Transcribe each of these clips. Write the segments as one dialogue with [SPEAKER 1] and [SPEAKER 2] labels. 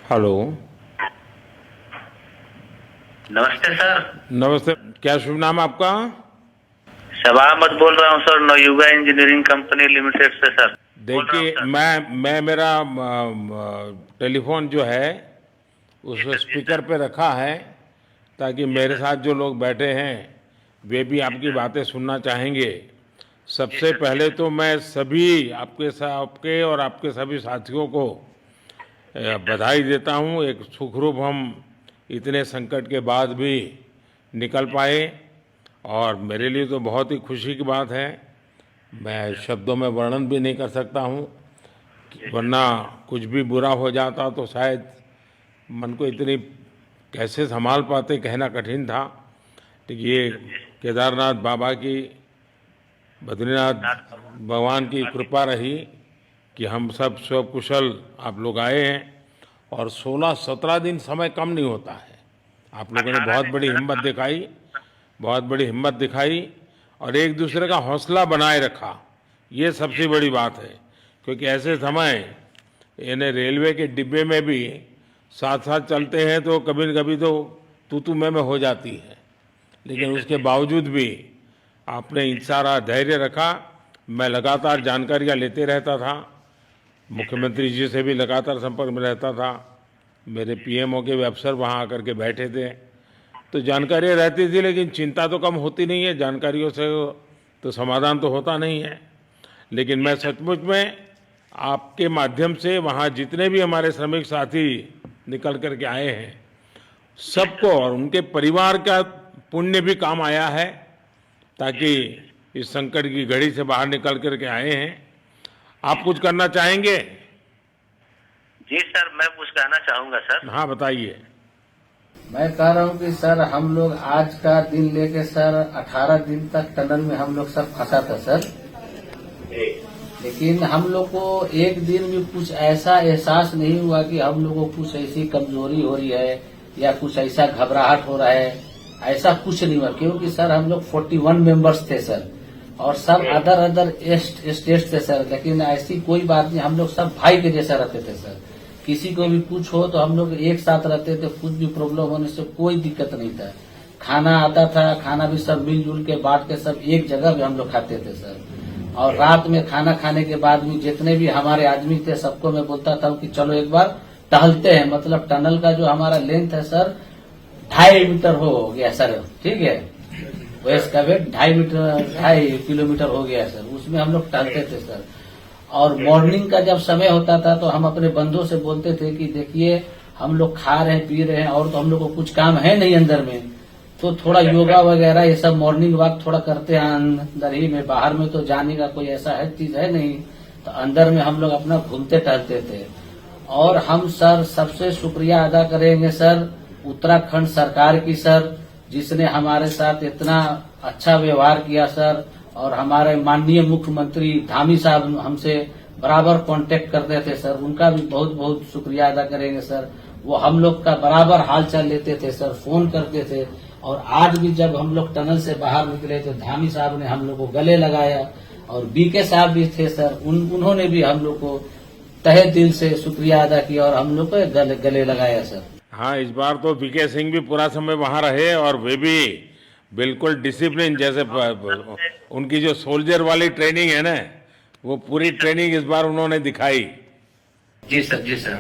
[SPEAKER 1] Hello.
[SPEAKER 2] नमस्ते sir.
[SPEAKER 1] नमस्ते। क्या शुभ नाम आपका?
[SPEAKER 2] शबा अहमद बोल रहा हूँ sir, Navayuga engineering company limited से सर बोल रहा हूँ
[SPEAKER 1] देखिए,
[SPEAKER 2] सर।
[SPEAKER 1] मैं मेरा टेलीफोन जो है
[SPEAKER 2] जी
[SPEAKER 1] उसको
[SPEAKER 2] सर, जी
[SPEAKER 1] स्पीकर
[SPEAKER 2] सर,
[SPEAKER 1] पे रखा है ताकि
[SPEAKER 2] जी
[SPEAKER 1] मेरे
[SPEAKER 2] सर,
[SPEAKER 1] साथ जो लोग बैठे हैं वे भी
[SPEAKER 2] जी
[SPEAKER 1] आपकी
[SPEAKER 2] सर,
[SPEAKER 1] बातें सुनना चाहेंगे।
[SPEAKER 2] जी
[SPEAKER 1] सबसे
[SPEAKER 2] सर, जी
[SPEAKER 1] पहले
[SPEAKER 2] सर।
[SPEAKER 1] तो मैं सभी आपके और आपके सभी साथियों को
[SPEAKER 2] जी सर,
[SPEAKER 1] बधाई देता हूँ। एक सुखरूप हम इतने संकट के बाद भी निकल
[SPEAKER 2] जी
[SPEAKER 1] पाए
[SPEAKER 2] सर,
[SPEAKER 1] और मेरे
[SPEAKER 2] जी
[SPEAKER 1] लिए तो बहुत ही खुशी की बात है। मैं
[SPEAKER 2] सर,
[SPEAKER 1] शब्दों में वर्णन भी नहीं कर सकता हूँ,
[SPEAKER 2] जी सर,
[SPEAKER 1] वरना कुछ भी बुरा हो जाता तो शायद मन को इतनी कैसे संभाल पाते कहना कठिन था। लेकिन
[SPEAKER 2] जी
[SPEAKER 1] ये
[SPEAKER 2] सर, जी सर।
[SPEAKER 1] केदारनाथ बाबा की, बद्रीनाथ
[SPEAKER 2] नाथ
[SPEAKER 1] भगवान की
[SPEAKER 2] कृपा की
[SPEAKER 1] कृपा रही कि हम सब कुशल आप लोग आए हैं। और 16-17 दिन समय कम नहीं होता है। आप लोगों ने
[SPEAKER 2] 18
[SPEAKER 1] बहुत
[SPEAKER 2] दिन
[SPEAKER 1] बड़ी
[SPEAKER 2] सर।
[SPEAKER 1] हिम्मत दिखाई, बहुत बड़ी हिम्मत दिखाई और एक
[SPEAKER 2] जी
[SPEAKER 1] दूसरे
[SPEAKER 2] सर,
[SPEAKER 1] का हौसला बनाए रखा। ये
[SPEAKER 2] जी
[SPEAKER 1] सबसे
[SPEAKER 2] सर,
[SPEAKER 1] बड़ी बात है, क्योंकि
[SPEAKER 2] जी
[SPEAKER 1] ऐसे
[SPEAKER 2] सर,
[SPEAKER 1] समय इन्हें रेलवे के डिब्बे में भी साथ साथ
[SPEAKER 2] जी
[SPEAKER 1] चलते हैं तो कभी न कभी तो तू मैं हो जाती है,
[SPEAKER 2] जी
[SPEAKER 1] लेकिन
[SPEAKER 2] सर,
[SPEAKER 1] उसके
[SPEAKER 2] जी सर,
[SPEAKER 1] बावजूद भी आपने
[SPEAKER 2] जी सर,
[SPEAKER 1] सारा धैर्य रखा। मैं लगातार
[SPEAKER 2] जी
[SPEAKER 1] जानकारियाँ लेते रहता था,
[SPEAKER 2] सर, जी
[SPEAKER 1] मुख्यमंत्री जी से भी लगातार संपर्क में रहता था, मेरे
[SPEAKER 2] जी सर,
[SPEAKER 1] पीएमओ के भी अफसर वहाँ आकर के बैठे थे। तो
[SPEAKER 2] जी सर,
[SPEAKER 1] जानकारियाँ रहती थी, लेकिन चिंता तो कम होती नहीं है, जानकारियों से तो समाधान तो होता नहीं है। लेकिन
[SPEAKER 2] जी
[SPEAKER 1] मैं
[SPEAKER 2] सर,
[SPEAKER 1] सचमुच में आपके माध्यम से वहाँ जितने भी हमारे श्रमिक साथी निकल कर के आए हैं,
[SPEAKER 2] जी
[SPEAKER 1] सबको
[SPEAKER 2] सर,
[SPEAKER 1] और उनके परिवार का पुण्य भी काम आया है,
[SPEAKER 2] जी
[SPEAKER 1] ताकि
[SPEAKER 2] सर, जी सर।
[SPEAKER 1] इस संकट की घड़ी से बाहर निकल कर के आए हैं।
[SPEAKER 2] जी
[SPEAKER 1] आप कुछ
[SPEAKER 2] सर,
[SPEAKER 1] करना चाहेंगे?
[SPEAKER 2] जी सर, मैं कुछ कहना चाहूंगा सर।
[SPEAKER 1] हाँ, बताइए।
[SPEAKER 3] मैं कह रहा हूँ कि सर हम लोग आज का दिन लेके सर 18 दिन तक टनल में हम लोग सब फंसा था सर।
[SPEAKER 2] जी
[SPEAKER 3] लेकिन हम लोग को एक दिन भी कुछ ऐसा एहसास नहीं हुआ कि हम लोग को कुछ ऐसी कमजोरी हो रही है या कुछ ऐसा घबराहट हो रहा है। ऐसा कुछ नहीं हुआ, क्योंकि सर हम लोग 41 मेंबर्स थे सर, और सब अदर अदर स्टेट थे सर। लेकिन ऐसी कोई बात नहीं, हम लोग सब भाई के जैसा रहते थे सर। किसी को भी कुछ हो तो हम लोग एक साथ रहते थे, कुछ भी प्रॉब्लम होने से कोई दिक्कत नहीं था। खाना आता था, खाना भी सब मिलजुल के बांट के सब एक जगह भी हम लोग खाते थे सर। और रात में खाना खाने के बाद भी जितने भी हमारे आदमी थे सबको मैं बोलता था कि चलो एक बार टहलते हैं। मतलब टनल का जो हमारा लेंथ है सर 2.5 मीटर हो गया सर, ठीक है। वैस का वेट 2.5 किलोमीटर हो गया सर। उसमें हम लोग टहलते थे सर। और मॉर्निंग का जब समय होता था तो हम अपने बंधुओं से बोलते थे कि देखिए हम लोग खा रहे हैं पी रहे हैं और तो हम लोग को कुछ काम है नहीं अंदर में, तो थोड़ा योगा वगैरह ये सब मॉर्निंग वॉक थोड़ा करते हैं अंदर ही में। बाहर में तो जाने का कोई ऐसा है चीज है नहीं, तो अंदर में हम लोग अपना घूमते टहलते थे। और हम सर सबसे शुक्रिया अदा करेंगे सर उत्तराखंड सरकार की सर, जिसने हमारे साथ इतना अच्छा व्यवहार किया सर। और हमारे माननीय मुख्यमंत्री धामी साहब हमसे बराबर कांटेक्ट करते थे सर, उनका भी बहुत बहुत शुक्रिया अदा करेंगे सर। वो हम लोग का बराबर हालचाल लेते थे सर, फोन करते थे। और आज भी जब हम लोग टनल से बाहर निकले तो धामी साहब ने हम लोग को गले लगाया, और बीके साहब भी थे सर, उन्होंने भी हम लोग को तहे दिल से शुक्रिया अदा किया और हम लोग को गले लगाया सर।
[SPEAKER 1] हाँ, इस बार तो वीके सिंह भी पूरा समय वहाँ रहे और वे भी बिल्कुल डिसिप्लिन, जैसे उनकी जो सोल्जर वाली ट्रेनिंग है ना, वो पूरी ट्रेनिंग इस बार उन्होंने दिखाई।
[SPEAKER 2] जी सर, जी सर,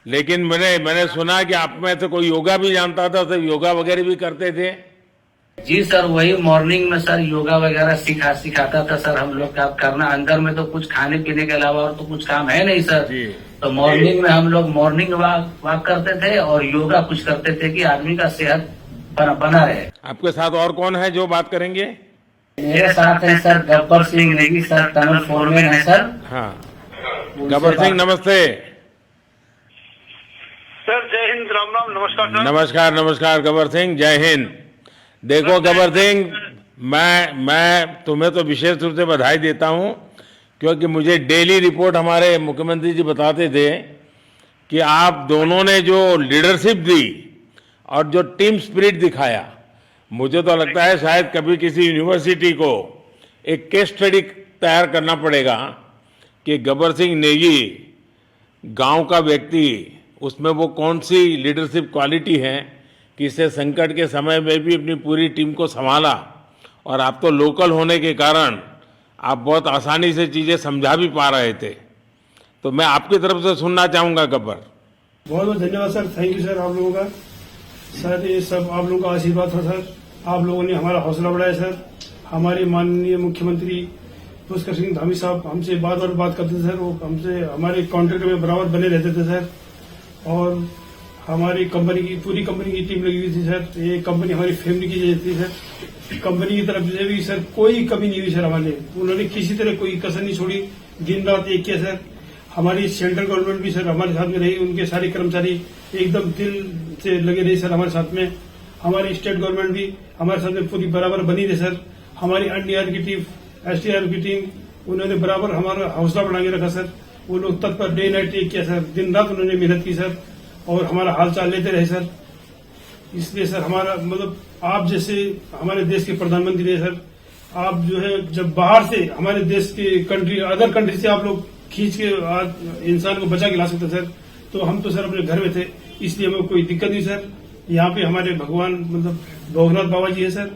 [SPEAKER 1] लेकिन मैंने सुना कि आप में से कोई योगा भी जानता था, तो योगा वगैरह भी करते थे।
[SPEAKER 3] जी सर, वही मॉर्निंग में सर योगा वगैरह सिखाता था सर। हम लोग का करना अंदर में तो कुछ खाने पीने के अलावा और तो कुछ काम है नहीं सर।
[SPEAKER 1] जी।
[SPEAKER 3] तो मॉर्निंग में हम लोग मॉर्निंग वॉक करते थे और योगा कुछ करते थे कि आदमी का सेहत बना रहे।
[SPEAKER 1] आपके साथ और कौन है जो बात करेंगे?
[SPEAKER 3] मेरे साथ है sir Gabbar Singh Negi sir, tunnel foreman है सर।
[SPEAKER 1] हाँ,
[SPEAKER 3] उनसे
[SPEAKER 1] गब्बर सिंह
[SPEAKER 3] बात-
[SPEAKER 1] नमस्ते।
[SPEAKER 4] सर जय हिंद, राम राम, नमस्कार सर।
[SPEAKER 1] नमस्कार नमस्कार गब्बर सिंह, जय हिंद। देखो गब्बर सिंह, मैं तुम्हें तो विशेष रूप से बधाई देता हूं, क्योंकि मुझे डेली रिपोर्ट हमारे मुख्यमंत्री जी बताते थे कि आप दोनों ने जो लीडरशिप दी और जो टीम स्पिरिट दिखाया, मुझे तो लगता है शायद कभी किसी यूनिवर्सिटी को एक केस स्टडी तैयार करना पड़ेगा कि गब्बर सिंह नेगी गांव का व्यक्ति उसमें वो कौन सी लीडरशिप क्वालिटी है कि इससे संकट के समय में भी अपनी पूरी टीम को संभाला, और आप तो लोकल होने के कारण आप बहुत आसानी से चीज़ें समझा भी पा रहे थे। तो मैं आपकी तरफ से सुनना चाहूँगा गब्बर।
[SPEAKER 5] बहुत बहुत धन्यवाद सर, थैंक यू सर आप लोगों का। सर ये सब आप लोगों का आशीर्वाद था सर, आप लोगों ने हमारा हौसला बढ़ाया सर। हमारे माननीय मुख्यमंत्री पुष्कर सिंह धामी साहब हमसे बात करते थे सर, वो हमसे हमारे कॉन्ट्रैक्ट में बराबर बने रहते थे सर। और हमारी कंपनी की पूरी कंपनी की टीम लगी हुई थी सर। ये कंपनी हमारी फैमिली की जैसी थी सर। कंपनी की तरफ से भी सर कोई कमी नहीं हुई सर हमारे, उन्होंने किसी तरह कोई कसर नहीं छोड़ी, दिन रात एक किया सर। हमारी सेंट्रल गवर्नमेंट भी सर हमारे साथ में रही, उनके सारे कर्मचारी एकदम दिल से लगे रहे सर हमारे साथ में। हमारी स्टेट गवर्नमेंट भी हमारे साथ में पूरी बराबर बनी रही सर। हमारी एनडीआर की टीम, एसडीआर की टीम, उन्होंने बराबर हमारा हौसला बढ़ा के रखा सर। वो लोग तत्पर डे नाइट एक किया सर, दिन रात उन्होंने मेहनत की सर और हमारा हालचाल लेते रहे सर। इसलिए सर हमारा मतलब आप जैसे हमारे देश के प्रधानमंत्री है सर, आप जो है जब बाहर से हमारे देश के कंट्री अदर कंट्री से आप लोग खींच के इंसान को बचा के ला सकते सर, तो हम तो सर अपने घर में थे, इसलिए हमें कोई दिक्कत नहीं सर। यहाँ पे हमारे भगवान मतलब भोगनाथ बाबा जी है सर,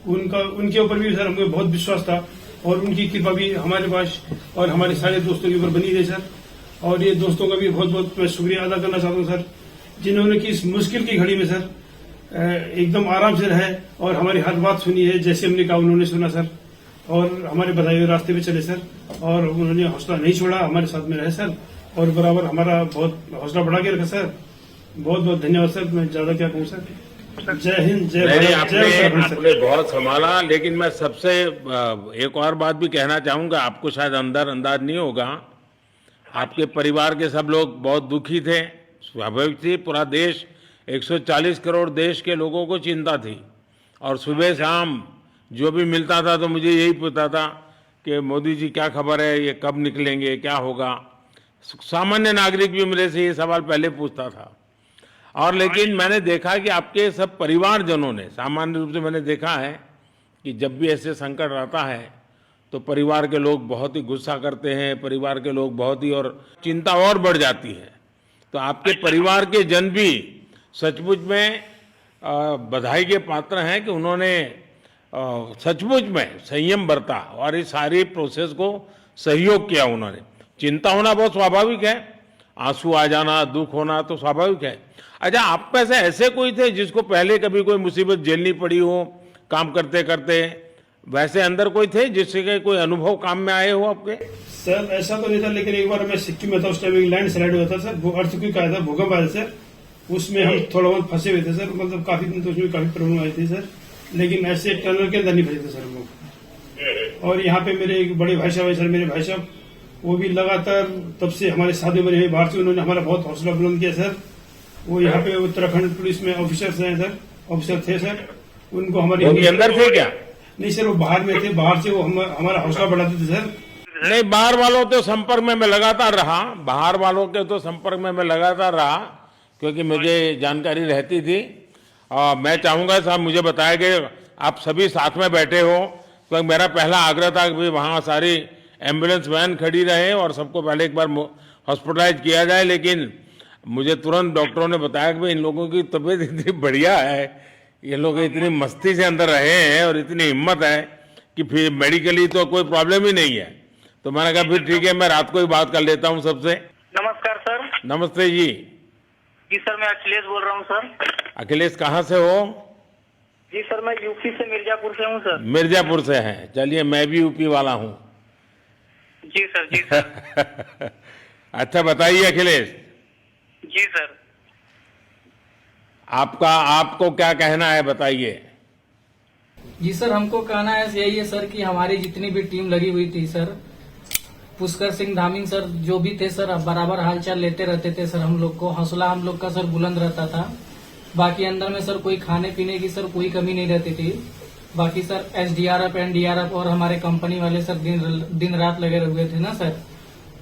[SPEAKER 5] उनके ऊपर भी सर हमें बहुत विश्वास था और उनकी कृपा भी हमारे पास और हमारे सारे दोस्तों के ऊपर बनी रही सर। और ये दोस्तों का भी बहुत बहुत मैं शुक्रिया अदा करना चाहता हूँ सर, जिन्होंने कि इस मुश्किल की घड़ी में सर एकदम आराम से रहे और हमारी हर बात सुनी है, जैसे हमने कहा उन्होंने सुना सर और हमारे बताए हुए रास्ते पे चले सर। और उन्होंने हौसला नहीं छोड़ा, हमारे साथ में रहे सर और बराबर हमारा बहुत हौसला बढ़ा के रखा सर। बहुत बहुत धन्यवाद सर, मैं ज्यादा क्या कहूँ सर। जय हिंद, जय भारत, जय उत्तराखंड सर।
[SPEAKER 1] आपने बहुत संभाला, लेकिन मैं सबसे एक और बात भी कहना चाहूंगा, आपको शायद अंदाज नहीं होगा, आपके परिवार के सब लोग बहुत दुखी थे, स्वाभाविक थी। पूरा देश 140 करोड़ देश के लोगों को चिंता थी और सुबह शाम जो भी मिलता था तो मुझे यही पूछता था कि मोदी जी क्या खबर है, ये कब निकलेंगे, क्या होगा। सामान्य नागरिक भी मेरे से ये सवाल पहले पूछता था। और लेकिन मैंने देखा कि आपके सब परिवारजनों ने, सामान्य रूप से मैंने देखा है कि जब भी ऐसे संकट आता है तो परिवार के लोग बहुत ही गुस्सा करते हैं, परिवार के लोग बहुत ही और चिंता और बढ़ जाती है। तो आपके परिवार के जन भी सचमुच में बधाई के पात्र हैं कि उन्होंने सचमुच में संयम बरता और इस सारी प्रोसेस को सहयोग किया उन्होंने। चिंता होना बहुत स्वाभाविक है, आंसू आ जाना, दुख होना तो स्वाभाविक है। अच्छा, आप में से ऐसे कोई थे जिसको पहले कभी कोई मुसीबत झेलनी पड़ी हो काम करते करते? वैसे अंदर कोई थे जिससे कोई अनुभव काम में आए हो आपके?
[SPEAKER 5] सर ऐसा तो नहीं था, लेकिन एक बार मैं सिक्किम में था, उस टाइम लैंड स्लाइड हुआ था सर, अर्थक्वेक आया था, भूकंप आया था सर, उसमें हम थोड़ा बहुत फंसे हुए थे सर, मतलब काफी दिन तो उसमें काफी प्रॉब्लम आई थी सर, लेकिन ऐसे टनल के अंदर नहीं फंसे थे सर हम लोग। और यहाँ पे मेरे एक बड़े भाई साहब है सर, मेरे भाई साहब वो भी लगातार तब से हमारे साथ में रहे बाहर से, उन्होंने हमारा बहुत हौसला बुलंद किया सर। वो यहाँ पे उत्तराखंड पुलिस में ऑफिसर्स हैं सर, ऑफिसर थे सर, उनको हमारे
[SPEAKER 1] अंदर थे क्या?
[SPEAKER 5] नहीं सर, वो बाहर में थे, बाहर से वो हमारा हौसला बढ़ाते थे सर।
[SPEAKER 1] नहीं, बाहर वालों तो संपर्क में मैं लगातार रहा, बाहर वालों के तो संपर्क में मैं लगातार रहा क्योंकि मुझे जानकारी रहती थी। और मैं चाहूंगा साहब, मुझे बताया कि आप सभी साथ में बैठे हो, तो मेरा पहला आग्रह था कि वहाँ सारी एम्बुलेंस वैन खड़ी रहे और सबको पहले एक बार हॉस्पिटलाइज किया जाए। लेकिन मुझे तुरंत डॉक्टरों ने बताया कि भाई इन लोगों की तबीयत इतनी बढ़िया है, ये लोग इतनी मस्ती से अंदर रहे हैं और इतनी हिम्मत है कि फिर मेडिकली तो कोई प्रॉब्लम ही नहीं है। तो मैंने कहा फिर ठीक है, मैं रात को ही बात कर लेता हूँ सबसे।
[SPEAKER 2] नमस्कार सर।
[SPEAKER 1] नमस्ते जी।
[SPEAKER 2] जी सर, मैं अखिलेश बोल रहा हूँ सर।
[SPEAKER 1] अखिलेश कहाँ से हो?
[SPEAKER 2] जी सर, मैं यूपी से मिर्जापुर से हूँ सर।
[SPEAKER 1] मिर्जापुर से हैं, चलिए मैं भी यूपी वाला हूँ।
[SPEAKER 2] जी सर, जी सर।
[SPEAKER 1] अच्छा बताइए अखिलेश,
[SPEAKER 2] जी सर।
[SPEAKER 1] आपको क्या कहना है, बताइए।
[SPEAKER 6] जी सर, हमको कहना है यही है सर कि हमारी जितनी भी टीम लगी हुई थी सर, पुष्कर सिंह धामी सर जो भी थे सर, बराबर हालचाल लेते रहते थे सर। हम लोग को हौसला हम लोग का सर बुलंद रहता था। बाकी अंदर में सर कोई खाने पीने की सर कोई कमी नहीं रहती थी। बाकी सर एसडीआरएफ, एनडीआरएफ और हमारे कंपनी वाले सर दिन रात लगे हुए थे ना सर।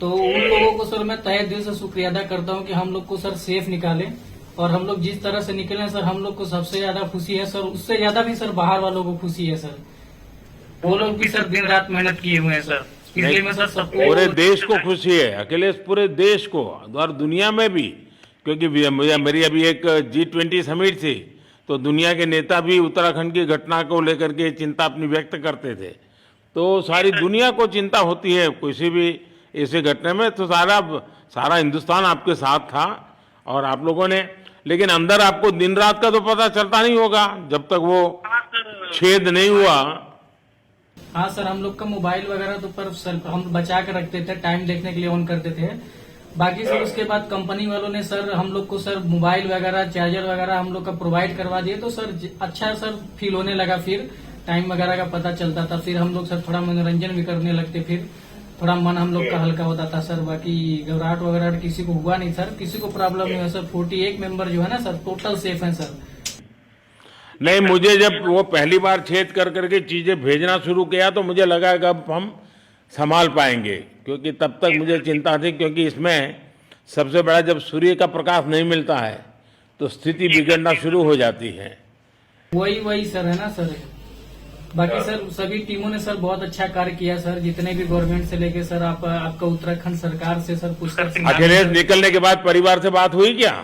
[SPEAKER 6] तो उन लोगों को सर मैं तहे दिल से शुक्रिया अदा करता हूँ कि हम लोग को सर सेफ निकाले। और हम लोग जिस तरह से निकले सर, हम लोग को सबसे ज्यादा खुशी है सर, उससे ज्यादा भी सर बाहर वालों को खुशी है सर। वो लोग भी सर दिन रात मेहनत किए हुए हैं सर, इसलिए मैं सर सबको,
[SPEAKER 1] पूरे देश को खुशी है अखिलेश, पूरे देश को और दुनिया में भी क्योंकि मेरी अभी एक G20 समिट थी, तो दुनिया के नेता भी उत्तराखंड की घटना को लेकर के चिंता अपनी व्यक्त करते थे। तो सारी दुनिया को चिंता होती है किसी भी ऐसे घटना में, तो सारा हिंदुस्तान आपके साथ था और आप लोगों ने, लेकिन अंदर आपको दिन रात का तो पता चलता नहीं होगा जब तक वो छेद नहीं हुआ।
[SPEAKER 6] हाँ सर, हम लोग का मोबाइल वगैरह तो पर सर हम बचा के रखते थे, टाइम देखने के लिए ऑन करते थे। बाकी सर उसके बाद कंपनी वालों ने सर हम लोग को सर मोबाइल वगैरह, चार्जर वगैरह हम लोग का प्रोवाइड करवा दिए, तो सर अच्छा सर फील होने लगा। फिर टाइम वगैरह का पता चलता था, फिर हम लोग सर थोड़ा मनोरंजन भी करने लगते, फिर थोड़ा मन हम लोग का हल्का होता था सर। बाकी घबराहट वगैरह किसी को हुआ नहीं सर, किसी को प्रॉब्लम नहीं है सर। 48 मेंबर जो है ना सर, टोटल सेफ हैं सर।
[SPEAKER 1] नहीं, मुझे जब वो पहली बार छेद कर करके चीजें भेजना शुरू किया तो मुझे लगा कि अब हम संभाल पाएंगे, क्योंकि तब तक मुझे चिंता थी, क्योंकि इसमें सबसे बड़ा जब सूर्य का प्रकाश नहीं मिलता है तो स्थिति बिगड़ना शुरू हो जाती है।
[SPEAKER 6] वही सर है ना सर। बाकी सर सभी टीमों ने सर बहुत अच्छा कार्य किया सर, जितने भी गवर्नमेंट से लेके सर आपका उत्तराखंड सरकार से सर पुष्कर
[SPEAKER 1] अखिलेश निकलने के बाद परिवार से बात हुई क्या?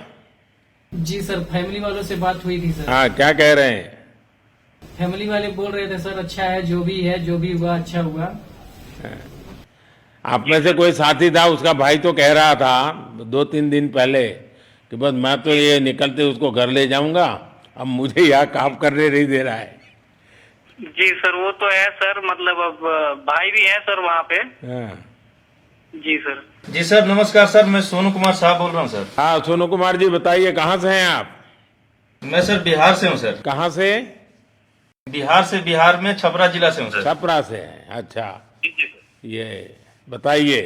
[SPEAKER 6] जी सर, फैमिली वालों से बात हुई थी सर।
[SPEAKER 1] हाँ, क्या कह रहे हैं?
[SPEAKER 6] फैमिली वाले बोल रहे थे सर अच्छा है, जो भी हुआ अच्छा हुआ।
[SPEAKER 1] आप में से कोई साथी था, उसका भाई तो कह रहा था 2-3 दिन पहले कि बस मैं तो ये निकलते उसको घर ले जाऊंगा, अब मुझे यहाँ काम करने नहीं दे रहा है।
[SPEAKER 2] जी सर, वो तो है सर, मतलब अब भाई भी है सर वहाँ पे।
[SPEAKER 1] हाँ।
[SPEAKER 2] जी सर।
[SPEAKER 7] जी सर, नमस्कार सर, मैं सोनू कुमार साहब बोल रहा हूँ सर।
[SPEAKER 1] हाँ, सोनू कुमार जी बताइए, कहाँ से हैं आप?
[SPEAKER 7] मैं सर बिहार से हूँ सर।
[SPEAKER 1] कहाँ से?
[SPEAKER 7] बिहार में छपरा जिला से हूँ सर।
[SPEAKER 1] छपरा से हैं, अच्छा। ये बताइए।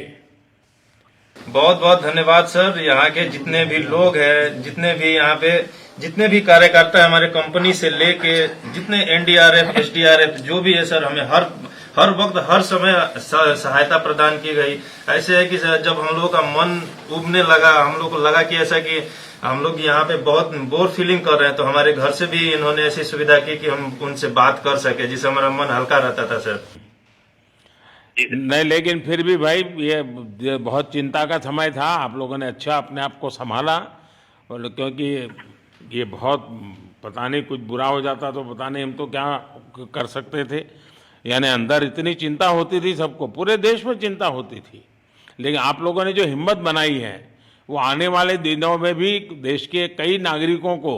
[SPEAKER 7] बहुत बहुत धन्यवाद सर। यहाँ के जितने भी लोग हैं, जितने भी कार्यकर्ता है हमारे कंपनी से लेके, जितने NDRF, SDRF जो भी है सर, हमें हर वक्त हर समय सहायता प्रदान की गई। ऐसे है कि सर जब हम लोगों का मन उबने लगा, हम लोग को लगा कि ऐसा कि हम लोग यहाँ पे बहुत बोर फीलिंग कर रहे हैं, तो हमारे घर से भी इन्होंने ऐसी सुविधा की कि हम उनसे बात कर सके, जिससे हमारा मन हल्का रहता था सर।
[SPEAKER 1] नहीं, लेकिन फिर भी भाई ये बहुत चिंता का समय था, आप लोगों ने अच्छा अपने आप को संभाला, और क्योंकि ये बहुत पता नहीं कुछ बुरा हो जाता तो पता नहीं हम तो क्या कर सकते थे। यानी अंदर इतनी चिंता होती थी, सबको, पूरे देश में चिंता होती थी, लेकिन आप लोगों ने जो हिम्मत बनाई है वो आने वाले दिनों में भी देश के कई नागरिकों को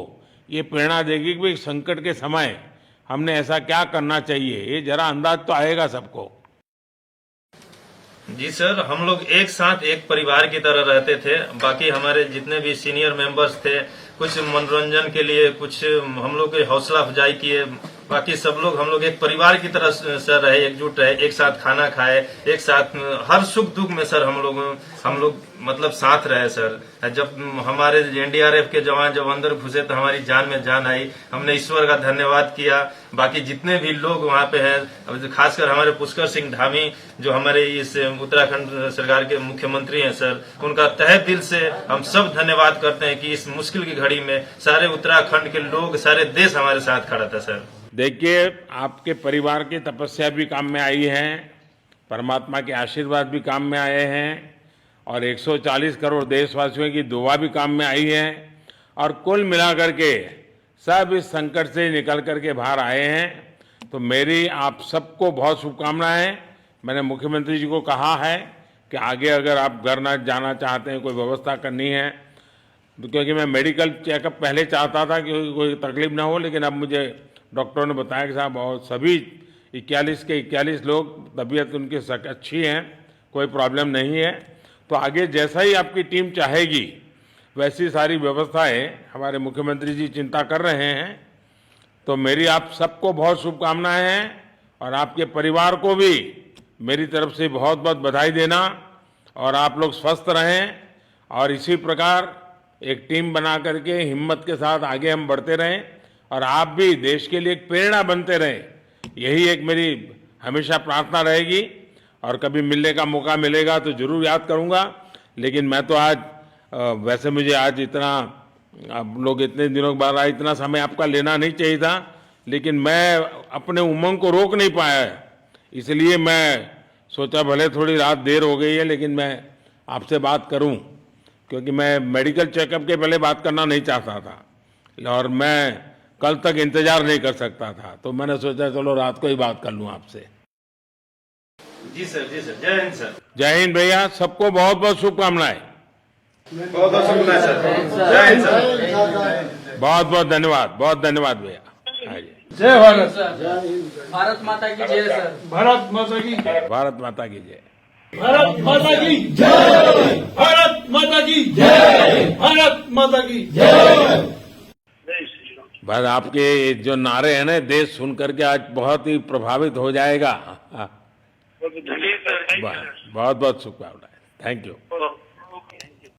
[SPEAKER 1] ये प्रेरणा देगी कि संकट के समय हमने ऐसा क्या करना चाहिए। ये जरा अंदाज तो आएगा सबको।
[SPEAKER 7] जी सर, हम लोग एक साथ एक परिवार की तरह रहते थे। बाकी हमारे जितने भी सीनियर मेंबर्स थे, कुछ मनोरंजन के लिए, कुछ हम लोग की हौसला अफजाई किए। बाकी सब लोग हम लोग एक परिवार की तरह सर रहे, एकजुट रहे, एक साथ खाना खाए, एक साथ हर सुख दुख में सर हम लोग मतलब साथ रहे सर। जब हमारे NDRF के जवान जब अंदर घुसे तो हमारी जान में जान आई, हमने ईश्वर का धन्यवाद किया। बाकी जितने भी लोग वहाँ पे हैं, खासकर हमारे पुष्कर सिंह धामी जो हमारे इस उत्तराखंड सरकार के मुख्यमंत्री हैं सर, उनका तहे दिल से हम सब धन्यवाद करते हैं कि इस मुश्किल की घड़ी में सारे उत्तराखंड के लोग, सारे देश हमारे साथ खड़ा था सर।
[SPEAKER 1] देखिए, आपके परिवार की तपस्या भी काम में आई है, परमात्मा के आशीर्वाद भी काम में आए हैं, और 140 करोड़ देशवासियों की दुआ भी काम में आई है, और कुल मिलाकर के सब इस संकट से निकल करके बाहर आए हैं। तो मेरी आप सबको बहुत शुभकामनाएं। मैंने मुख्यमंत्री जी को कहा है कि आगे अगर आप घर न जाना चाहते हैं, कोई व्यवस्था करनी है, क्योंकि मैं मेडिकल चेकअप पहले चाहता था कि कोई तकलीफ ना हो, लेकिन अब मुझे डॉक्टरों ने बताया कि साहब और सभी 41 के 41 लोग तबीयत उनकी अच्छी है, कोई प्रॉब्लम नहीं है। तो आगे जैसा ही आपकी टीम चाहेगी वैसी सारी व्यवस्थाएं हमारे मुख्यमंत्री जी चिंता कर रहे हैं। तो मेरी आप सबको बहुत शुभकामनाएं हैं, और आपके परिवार को भी मेरी तरफ से बहुत बहुत बधाई देना, और आप लोग स्वस्थ रहें, और इसी प्रकार एक टीम बना करके हिम्मत के साथ आगे हम बढ़ते रहें, और आप भी देश के लिए एक प्रेरणा बनते रहें। यही एक मेरी हमेशा प्रार्थना रहेगी, और कभी मिलने का मौका मिलेगा तो जरूर याद करूंगा। लेकिन मैं तो आज वैसे मुझे आज इतना, आप लोग इतने दिनों के बाद इतना समय आपका लेना नहीं चाहिए था, लेकिन मैं अपने उमंग को रोक नहीं पाया, इसलिए मैं सोचा भले थोड़ी रात देर हो गई है लेकिन मैं आपसे बात करूं। क्योंकि मैं मेडिकल चेकअप के पहले बात करना नहीं चाहता था और मैं कल तक इंतजार नहीं कर सकता था, तो मैंने सोचा चलो रात को ही बात कर लूं आपसे।
[SPEAKER 7] जी सर, जय हिंद सर।
[SPEAKER 1] जय हिंद भैया, सबको बहुत बहुत शुभकामनाएं।
[SPEAKER 7] बहुत बहुत शुक्रिया सर। जय हिंद सर।
[SPEAKER 1] बहुत बहुत धन्यवाद भैया। हाँ जी।
[SPEAKER 5] जय भारत।
[SPEAKER 6] भारत माता की जय सर।
[SPEAKER 5] भारत माता की
[SPEAKER 1] भारत माता की जय।
[SPEAKER 5] भारत माता की जय। भारत माता की जय। भारत माता की जय।
[SPEAKER 1] बस आपके जो नारे हैं ना, देश सुन करके आज बहुत ही प्रभावित हो जाएगा।
[SPEAKER 2] जी सर,
[SPEAKER 1] बहुत बहुत शुभकामनाएं। Thank you.